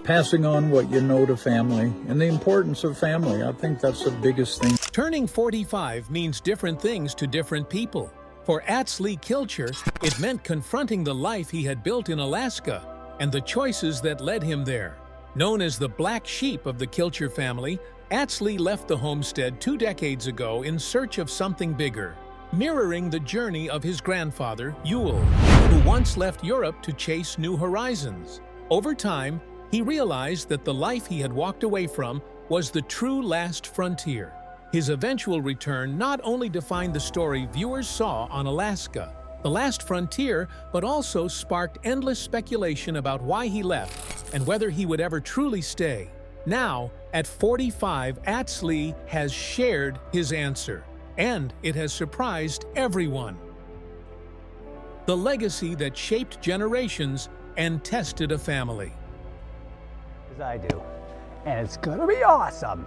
Passing on what you know to family and the importance of family. I think that's the biggest thing. Turning 45 means different things to different people. For Atsley Kilcher, it meant confronting the life he had built in Alaska and the choices that led him there. Known as the black sheep of the Kilcher family, Atsley left the homestead 2 decades ago in search of something bigger, mirroring the journey of his grandfather, Yule, who once left Europe to chase new horizons. Over time, he realized that the life he had walked away from was the true last frontier. His eventual return not only defined the story viewers saw on Alaska, the last frontier, but also sparked endless speculation about why he left and whether he would ever truly stay. Now, at 45, Atsley has shared his answer, and it has surprised everyone. The legacy that shaped generations and tested a family. As I do, and it's gonna be awesome.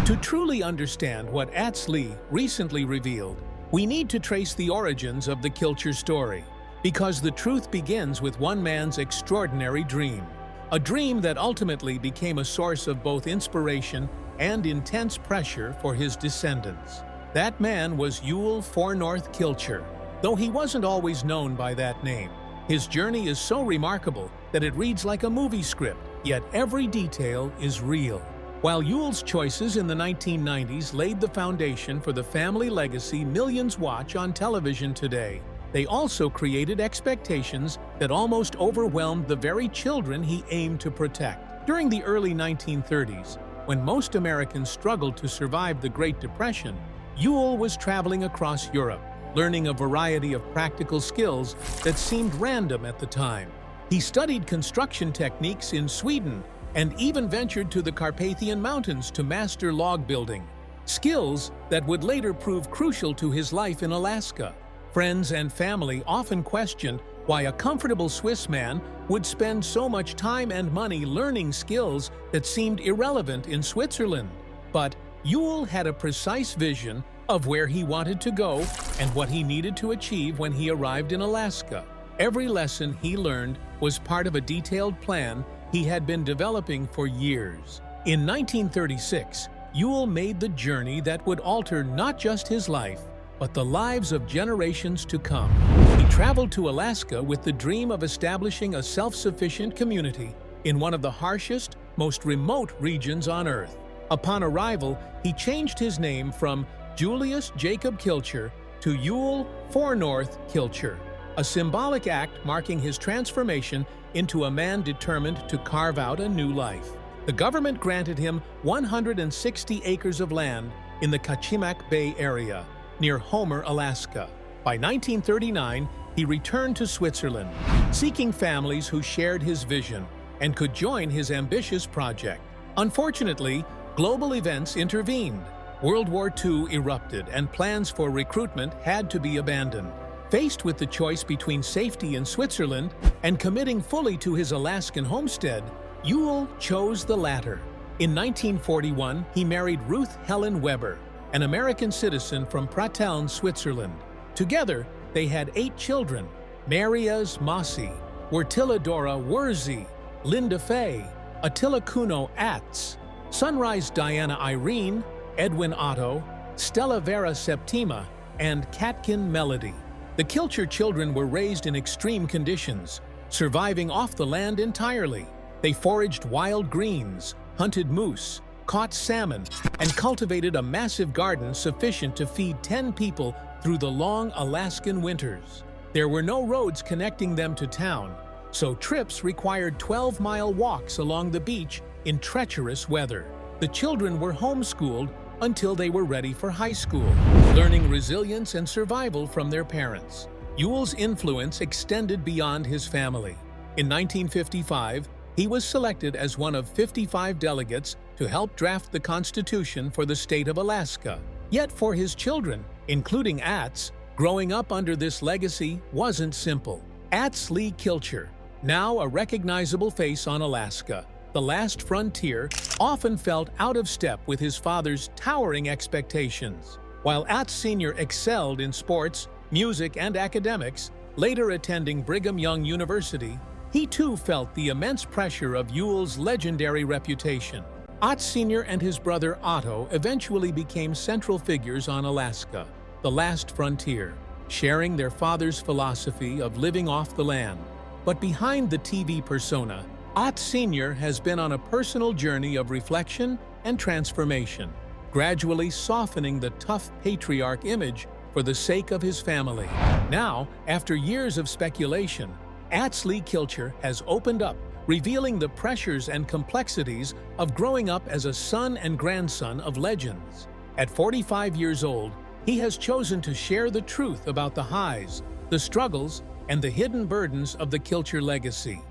To truly understand what Atsley recently revealed, we need to trace the origins of the Kilcher story, because the truth begins with one man's extraordinary dream, a dream that ultimately became a source of both inspiration and intense pressure for his descendants. That man was Yule Fornorth Kilcher, though he wasn't always known by that name. His journey is so remarkable that it reads like a movie script, yet every detail is real. While Yule's choices in the 1990s laid the foundation for the family legacy millions watch on television today, they also created expectations that almost overwhelmed the very children he aimed to protect. During the early 1930s, when most Americans struggled to survive the Great Depression, Yule was traveling across Europe, learning a variety of practical skills that seemed random at the time. He studied construction techniques in Sweden and even ventured to the Carpathian Mountains to master log building, skills that would later prove crucial to his life in Alaska. Friends and family often questioned why a comfortable Swiss man would spend so much time and money learning skills that seemed irrelevant in Switzerland. But Yule had a precise vision of where he wanted to go and what he needed to achieve when he arrived in Alaska. Every lesson he learned was part of a detailed plan he had been developing for years. In 1936, Yule made the journey that would alter not just his life, but the lives of generations to come. He traveled to Alaska with the dream of establishing a self-sufficient community in one of the harshest, most remote regions on Earth. Upon arrival, he changed his name from Julius Jacob Kilcher to Yule Fornorth Kilcher, a symbolic act marking his transformation into a man determined to carve out a new life. The government granted him 160 acres of land in the Kachimak Bay area, near Homer, Alaska. By 1939, he returned to Switzerland, seeking families who shared his vision and could join his ambitious project. Unfortunately, global events intervened. World War II erupted, and plans for recruitment had to be abandoned. Faced with the choice between safety in Switzerland and committing fully to his Alaskan homestead, Yule chose the latter. In 1941, he married Ruth Helen Weber, an American citizen from Pratteln, Switzerland. Together, they had 8 children: Marias Masi, Wertilla Dora Wurzi, Linda Faye, Attila Kuno Atz, Sunrise Diana Irene, Edwin Otto, Stella Vera Septima, and Katkin Melody. The Kilcher children were raised in extreme conditions, surviving off the land entirely. They foraged wild greens, hunted moose, caught salmon, and cultivated a massive garden sufficient to feed 10 people through the long Alaskan winters. There were no roads connecting them to town, so trips required 12-mile walks along the beach in treacherous weather. The children were homeschooled until they were ready for high school, learning resilience and survival from their parents. Yule's influence extended beyond his family. In 1955, he was selected as one of 55 delegates to help draft the Constitution for the state of Alaska. Yet for his children, including Atz, growing up under this legacy wasn't simple. Atsley Kilcher, now a recognizable face on Alaska, the last frontier, often felt out of step with his father's towering expectations. While Atz Sr. excelled in sports, music, and academics, later attending Brigham Young University, He too felt the immense pressure of Yule's legendary reputation. Ott Sr. and his brother Otto eventually became central figures on Alaska, the last frontier, sharing their father's philosophy of living off the land. But behind the TV persona, Ott Sr. has been on a personal journey of reflection and transformation, gradually softening the tough patriarch image for the sake of his family. Now, after years of speculation, Lee Kilcher has opened up, revealing the pressures and complexities of growing up as a son and grandson of legends. At 45 years old, he has chosen to share the truth about the highs, the struggles, and the hidden burdens of the Kilcher legacy.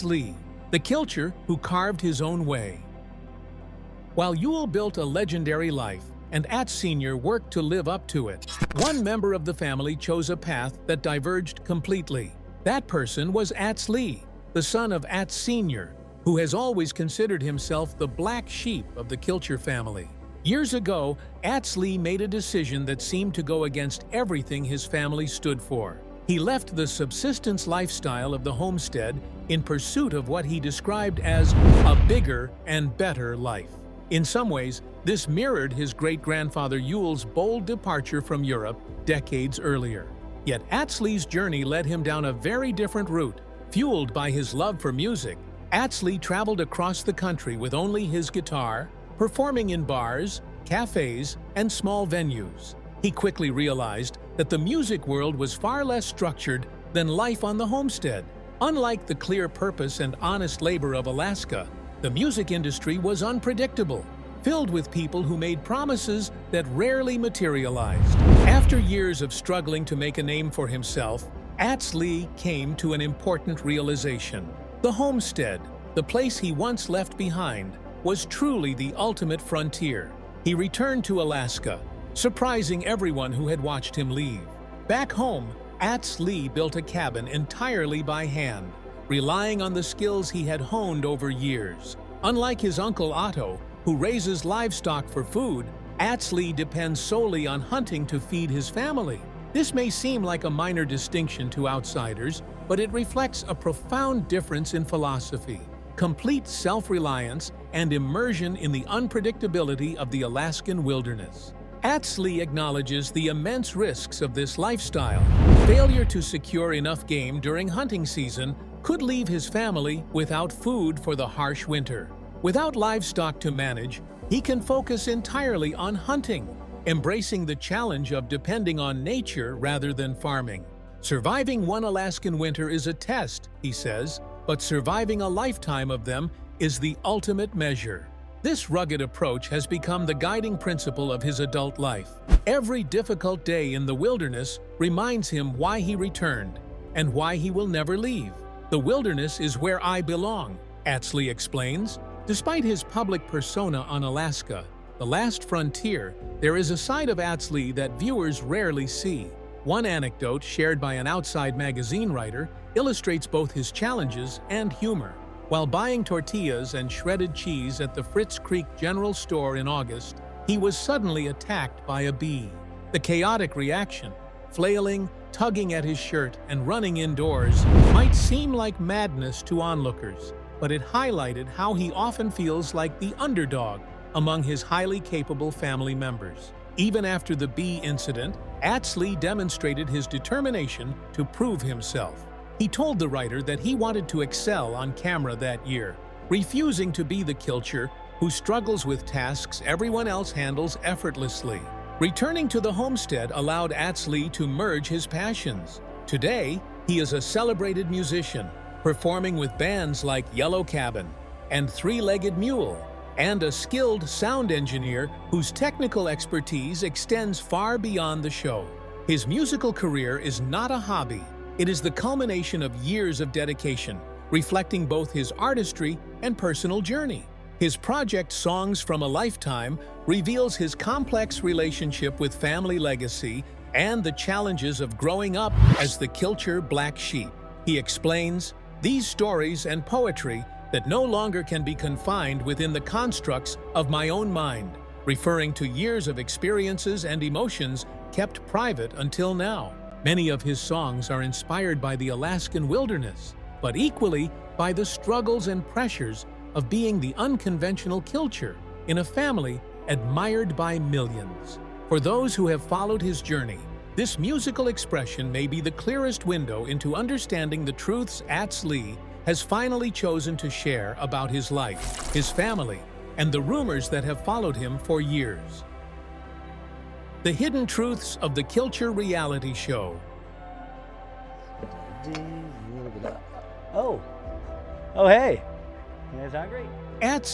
Lee, the Kilcher who carved his own way. While Yule built a legendary life, and Sr. worked to live up to it, one member of the family chose a path that diverged completely. That person was Lee, the son of Sr., who has always considered himself the black sheep of the Kilcher family. Years ago, Lee made a decision that seemed to go against everything his family stood for. He left the subsistence lifestyle of the homestead in pursuit of what he described as a bigger and better life. In some ways, this mirrored his great-grandfather Yule's bold departure from Europe decades earlier. Yet Lee's journey led him down a very different route. Fueled by his love for music, Lee traveled across the country with only his guitar, performing in bars, cafes, and small venues. He quickly realized that the music world was far less structured than life on the homestead. Unlike the clear purpose and honest labor of Alaska, the music industry was unpredictable, filled with people who made promises that rarely materialized. After years of struggling to make a name for himself, Lee came to an important realization. The homestead, the place he once left behind, was truly the ultimate frontier. He returned to Alaska, surprising everyone who had watched him leave. Back home, Lee built a cabin entirely by hand, relying on the skills he had honed over years. Unlike his uncle Otto, who raises livestock for food, Lee depends solely on hunting to feed his family. This may seem like a minor distinction to outsiders, but it reflects a profound difference in philosophy, complete self-reliance, and immersion in the unpredictability of the Alaskan wilderness. Lee acknowledges the immense risks of this lifestyle. Failure to secure enough game during hunting season could leave his family without food for the harsh winter. Without livestock to manage, he can focus entirely on hunting, embracing the challenge of depending on nature rather than farming. Surviving one Alaskan winter is a test, he says, but surviving a lifetime of them is the ultimate measure. This rugged approach has become the guiding principle of his adult life. Every difficult day in the wilderness reminds him why he returned and why he will never leave. The wilderness is where I belong, Lee explains. Despite his public persona on Alaska, the last frontier, there is a side of Lee that viewers rarely see. One anecdote shared by an outside magazine writer illustrates both his challenges and humor. While buying tortillas and shredded cheese at the Fritz Creek General Store in August, he was suddenly attacked by a bee. The chaotic reaction, flailing, tugging at his shirt, and running indoors, might seem like madness to onlookers, but it highlighted how he often feels like the underdog among his highly capable family members. Even after the bee incident, Lee demonstrated his determination to prove himself. He told the writer that he wanted to excel on camera that year, refusing to be the Kilcher who struggles with tasks everyone else handles effortlessly. Returning to the homestead allowed Lee to merge his passions. Today, he is a celebrated musician, performing with bands like Yellow Cabin and Three-Legged Mule, and a skilled sound engineer whose technical expertise extends far beyond the show. His musical career is not a hobby. It is the culmination of years of dedication, reflecting both his artistry and personal journey. His project Songs from a Lifetime reveals his complex relationship with family legacy and the challenges of growing up as the Kilcher black sheep. He explains, "These stories and poetry that no longer can be confined within the constructs of my own mind," referring to years of experiences and emotions kept private until now. Many of his songs are inspired by the Alaskan wilderness, but equally by the struggles and pressures of being the unconventional Kilcher in a family admired by millions. For those who have followed his journey, this musical expression may be the clearest window into understanding the truths Lee has finally chosen to share about his life, his family, and the rumors that have followed him for years. The hidden truths of the Kilcher reality show. Oh, hey, you guys hungry?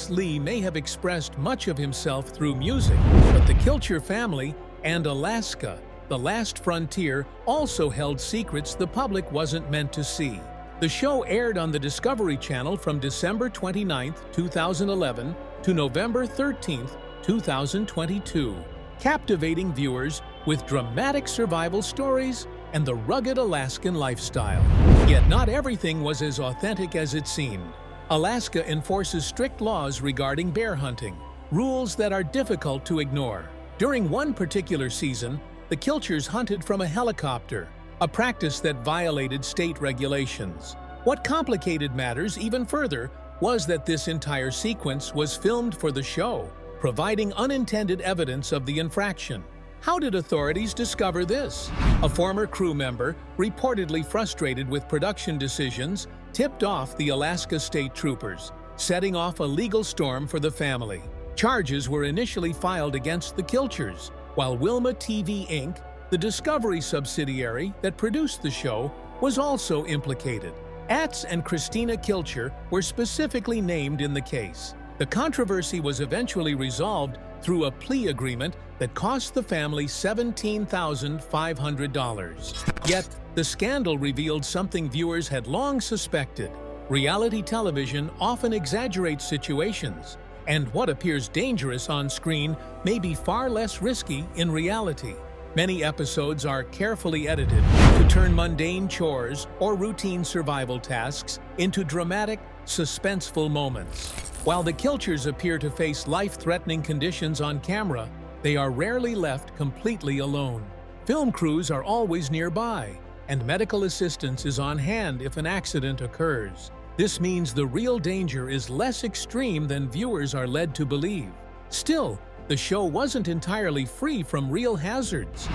Lee may have expressed much of himself through music, but the Kilcher family and Alaska, the last frontier, also held secrets the public wasn't meant to see. The show aired on the Discovery Channel from December 29, 2011 to November 13, 2022, captivating viewers with dramatic survival stories and the rugged Alaskan lifestyle. Yet not everything was as authentic as it seemed. Alaska enforces strict laws regarding bear hunting, rules that are difficult to ignore. During one particular season, the Kilchers hunted from a helicopter, a practice that violated state regulations. What complicated matters even further was that this entire sequence was filmed for the show, providing unintended evidence of the infraction. How did authorities discover this? A former crew member, reportedly frustrated with production decisions, tipped off the Alaska State Troopers, setting off a legal storm for the family. Charges were initially filed against the Kilchers, while Wilma TV Inc., the Discovery subsidiary that produced the show, was also implicated. And Christina Kilcher were specifically named in the case. The controversy was eventually resolved through a plea agreement that cost the family $17,500. Yet, the scandal revealed something viewers had long suspected. Reality television often exaggerates situations, and what appears dangerous on screen may be far less risky in reality. Many episodes are carefully edited to turn mundane chores or routine survival tasks into dramatic, suspenseful moments. While the Kilchers appear to face life-threatening conditions on camera, they are rarely left completely alone. Film crews are always nearby, and medical assistance is on hand if an accident occurs. This means the real danger is less extreme than viewers are led to believe. Still, the show wasn't entirely free from real hazards.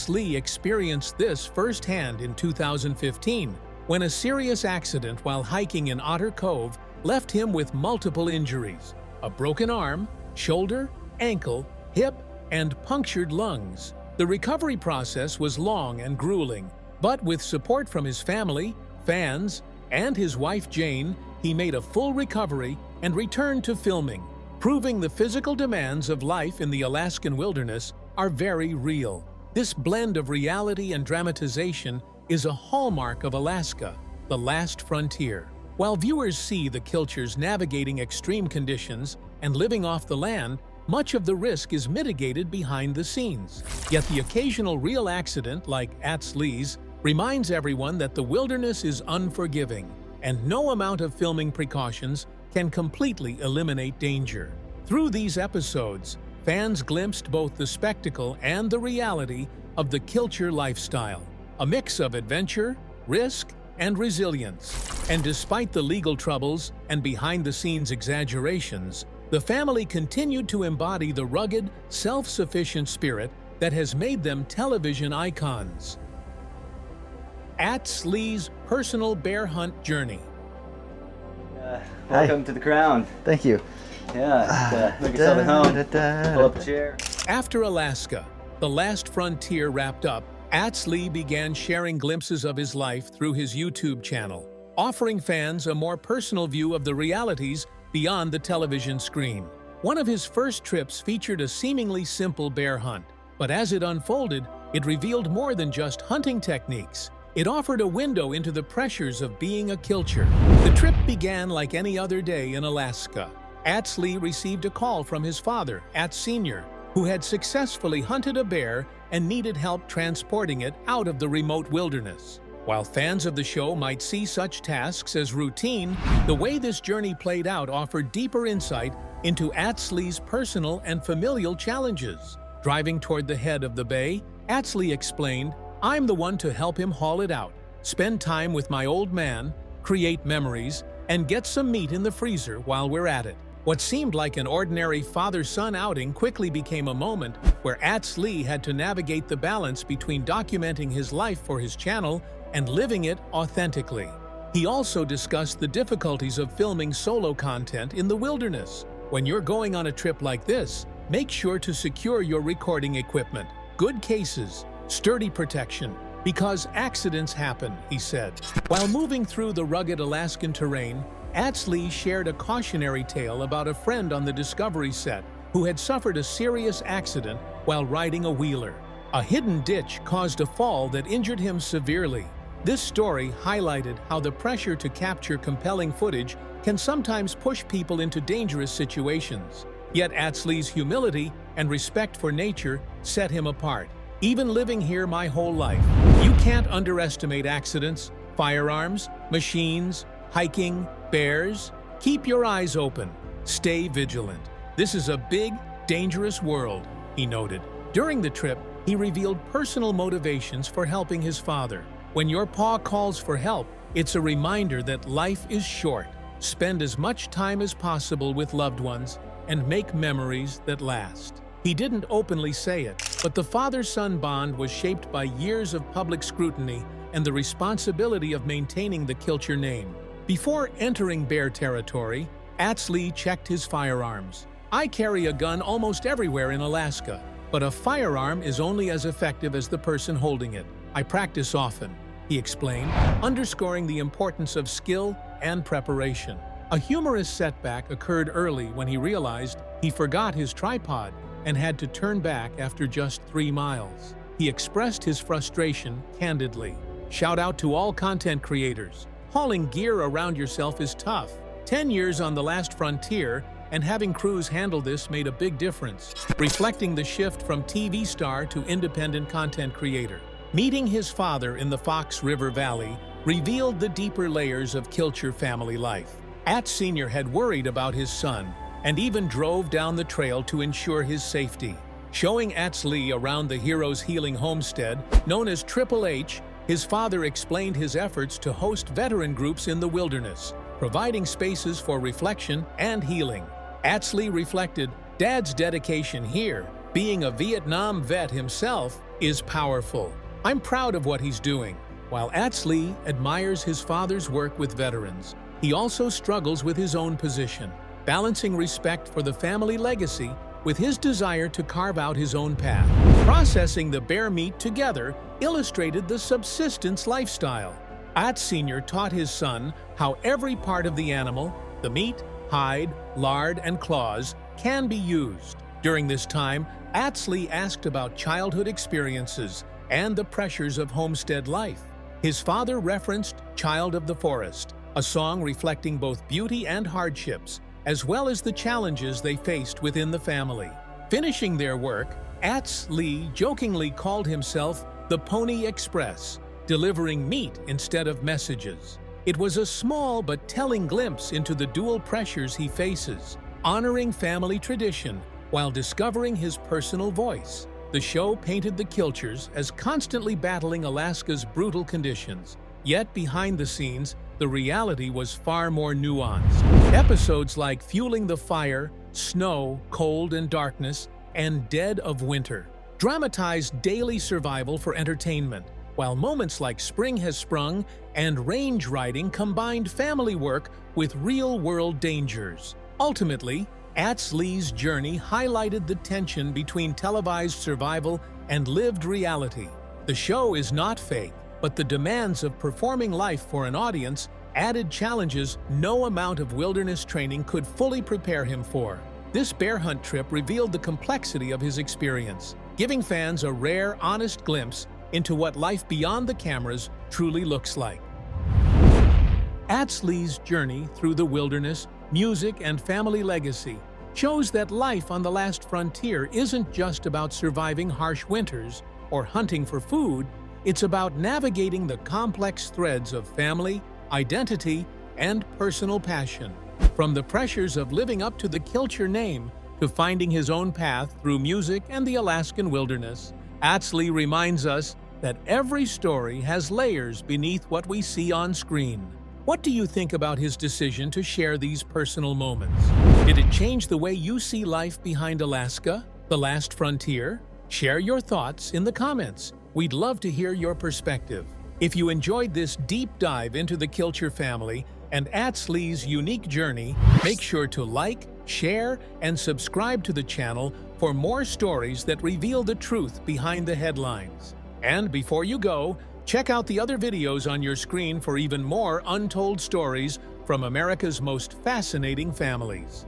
Lee experienced this firsthand in 2015, when a serious accident while hiking in Otter Cove left him with multiple injuries: a broken arm, shoulder, ankle, hip, and punctured lungs. The recovery process was long and grueling, but with support from his family, fans, and his wife Jane, he made a full recovery and returned to filming, proving the physical demands of life in the Alaskan wilderness are very real. This blend of reality and dramatization is a hallmark of Alaska, the last frontier. While viewers see the Kilchers navigating extreme conditions and living off the land, much of the risk is mitigated behind the scenes. Yet the occasional real accident, like Lee's, reminds everyone that the wilderness is unforgiving, and no amount of filming precautions can completely eliminate danger. Through these episodes, fans glimpsed both the spectacle and the reality of the Kilcher lifestyle, a mix of adventure, risk, and resilience. And despite the legal troubles and behind-the-scenes exaggerations, the family continued to embody the rugged, self-sufficient spirit that has made them television icons. Lee's personal bear hunt journey. Welcome to the crown. Thank you. Yeah, make yourself at home. Pull up a chair. After Alaska, the last frontier wrapped up, Lee began sharing glimpses of his life through his YouTube channel, offering fans a more personal view of the realities beyond the television screen. One of his first trips featured a seemingly simple bear hunt, but as it unfolded, it revealed more than just hunting techniques. It offered a window into the pressures of being a Kilcher. The trip began like any other day in Alaska. Lee received a call from his father, Sr., who had successfully hunted a bear and needed help transporting it out of the remote wilderness. While fans of the show might see such tasks as routine, the way this journey played out offered deeper insight into Lee's personal and familial challenges. Driving toward the head of the bay, Lee explained, I'm the one to help him haul it out, spend time with my old man, create memories, and get some meat in the freezer while we're at it. What seemed like an ordinary father-son outing quickly became a moment where Lee had to navigate the balance between documenting his life for his channel and living it authentically. He also discussed the difficulties of filming solo content in the wilderness. When you're going on a trip like this, make sure to secure your recording equipment, good cases, sturdy protection, because accidents happen, he said. While moving through the rugged Alaskan terrain, Lee shared a cautionary tale about a friend on the Discovery set who had suffered a serious accident while riding a wheeler. A hidden ditch caused a fall that injured him severely. This story highlighted how the pressure to capture compelling footage can sometimes push people into dangerous situations. Yet Lee's humility and respect for nature set him apart. Even living here my whole life, you can't underestimate accidents, firearms, machines, hiking, bears. Keep your eyes open. Stay vigilant. This is a big, dangerous world, he noted. During the trip, he revealed personal motivations for helping his father. When your paw calls for help, it's a reminder that life is short. Spend as much time as possible with loved ones and make memories that last. He didn't openly say it, but the father-son bond was shaped by years of public scrutiny and the responsibility of maintaining the Kilcher name. Before entering bear territory, Lee checked his firearms. I carry a gun almost everywhere in Alaska, but a firearm is only as effective as the person holding it. I practice often, he explained, underscoring the importance of skill and preparation. A humorous setback occurred early when he realized he forgot his tripod and had to turn back after just 3 miles. He expressed his frustration candidly. Shout out to all content creators. Hauling gear around yourself is tough. 10 years on the last frontier, and having crews handle this made a big difference, reflecting the shift from TV star to independent content creator. Meeting his father in the Fox River Valley revealed the deeper layers of Kilcher family life. Sr. had worried about his son and even drove down the trail to ensure his safety. Showing Lee around the Heroes Healing Homestead, known as Triple H, his father explained his efforts to host veteran groups in the wilderness, providing spaces for reflection and healing. Lee reflected, "Dad's dedication here, being a Vietnam vet himself, is powerful. I'm proud of what he's doing." While Lee admires his father's work with veterans, he also struggles with his own position, balancing respect for the family legacy with his desire to carve out his own path. Processing the bear meat together illustrated the subsistence lifestyle. Sr. taught his son how every part of the animal, the meat, hide, lard, and claws, can be used. During this time, Lee asked about childhood experiences and the pressures of homestead life. His father referenced Child of the Forest, a song reflecting both beauty and hardships, as well as the challenges they faced within the family. Finishing their work, Lee jokingly called himself the Pony Express, delivering meat instead of messages. It was a small but telling glimpse into the dual pressures he faces, honoring family tradition while discovering his personal voice. The show painted the Kilchers as constantly battling Alaska's brutal conditions, yet behind the scenes, the reality was far more nuanced. Episodes like Fueling the Fire, Snow, Cold and Darkness, and Dead of Winter dramatized daily survival for entertainment, while moments like Spring Has Sprung and Range Riding combined family work with real-world dangers. Ultimately, Lee's journey highlighted the tension between televised survival and lived reality. The show is not fake, but the demands of performing life for an audience added challenges no amount of wilderness training could fully prepare him for. This bear hunt trip revealed the complexity of his experience, giving fans a rare, honest glimpse into what life beyond the cameras truly looks like. Lee's journey through the wilderness, music, and family legacy shows that life on the last frontier isn't just about surviving harsh winters or hunting for food. It's about navigating the complex threads of family, identity, and personal passion. From the pressures of living up to the Kilcher name to finding his own path through music and the Alaskan wilderness, Lee reminds us that every story has layers beneath what we see on screen. What do you think about his decision to share these personal moments? Did it change the way you see life behind Alaska, the last frontier? Share your thoughts in the comments. We'd love to hear your perspective. If you enjoyed this deep dive into the Kilcher family and Lee's unique journey, make sure to like, share, and subscribe to the channel for more stories that reveal the truth behind the headlines. And before you go, check out the other videos on your screen for even more untold stories from America's most fascinating families.